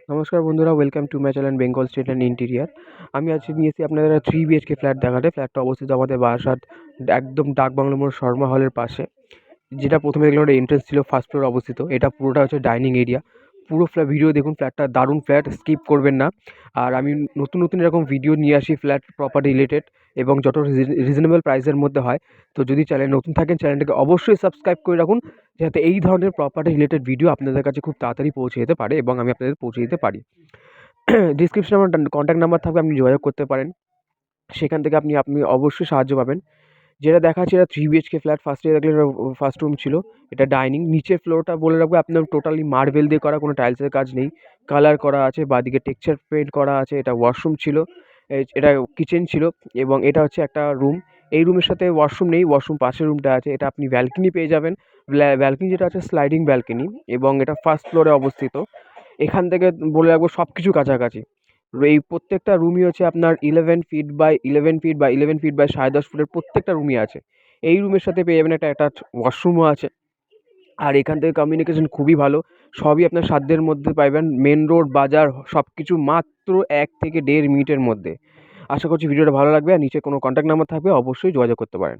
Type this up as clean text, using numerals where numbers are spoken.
নমস্কার বন্ধুরা, welcome to my channel Bengal state and interior. আমি আজকে নিয়ে এসেছি আপনাদের 3 BHK ফ্ল্যাট দেখাতে। ফ্ল্যাটটা অবস্থিত আমাদের বারাসাত, একদম ডাক বাংলো মোড় শর্মা হলের পাশে। যেটা প্রথমে দেখলাম একটা এন্ট্রেন্স ছিল, ফার্স্ট ফ্লোর অবস্থিত। এটা পুরোটা হচ্ছে ডাইনিং এরিয়া। পুরো ভিডিও দেখুন, ফ্ল্যাটটা দারুণ ফ্ল্যাট, স্কিপ করবেন না। আর আমি নতুন নতুন এরকম ভিডিও নিয়ে আসি ফ্ল্যাট প্রপার্টি রিলেটেড, এবং যত রিজনেবল প্রাইসের মধ্যে হয়। তো যদি চ্যানেল নতুন থাকেন, চ্যানেলটাকে অবশ্যই সাবস্ক্রাইব করে রাখুন, যাতে এই ধরনের প্রপার্টি রিলেটেড ভিডিও আপনাদের কাছে খুব তাড়াতাড়ি পৌঁছে যেতে পারে এবং আমি আপনাদের পৌঁছে দিতে পারি। ডিসক্রিপশনে আমার কন্ট্যাক্ট নাম্বার থাকবে, আপনি যোগাযোগ করতে পারেন। সেখান থেকে আপনি আপনি অবশ্যই সাহায্য পাবেন। যেটা দেখাচ্ছে এটা 3 BHK ফ্ল্যাট। ফার্স্টে দেখলেন ফার্স্ট রুম ছিল, এটা ডাইনিং। নিচের ফ্লোরটা বলে রাখবো আপনার টোটালি মার্বেল দিয়ে করা, কোনো টাইলসের কাজ নেই। কালার করা আছে, বাদিকে টেক্সচার পেইন্ট করা আছে। এটা ওয়াশরুম ছিল, এটা কিচেন ছিল, এবং এটা হচ্ছে একটা রুম। এই রুমের সাথে ওয়াশরুম নেই, ওয়াশরুম পাশের রুমটা আছে। এটা আপনি ব্যালকনি পেয়ে যাবেন। ব্যালকনি যেটা আছে স্লাইডিং ব্যালকনি, এবং এটা ফার্স্ট ফ্লোরে অবস্থিত। এখান থেকে বলে রাখবো সব কিছু কাছাকাছি। এই প্রত্যেকটা রুমই হচ্ছে আপনার 11 ফিট বাই 10.5 ফুটের প্রত্যেকটা রুমই আছে। এই রুমের সাথে পেয়ে যাবেন একটা অ্যাটাচ ওয়াশরুমও আছে। আর এখান থেকে কমিউনিকেশন খুবই ভালো, সবই আপনার সাধ্যের মধ্যে পাইবেন। মেন রোড, বাজার সব কিছু মাত্র 1 থেকে 1.5 মিনিটের মধ্যে। আশা করছি ভিডিওটা ভালো লাগবে, আর নিচে কোনো কন্ট্যাক্ট নাম্বার থাকবে, অবশ্যই যোগাযোগ করতে পারেন।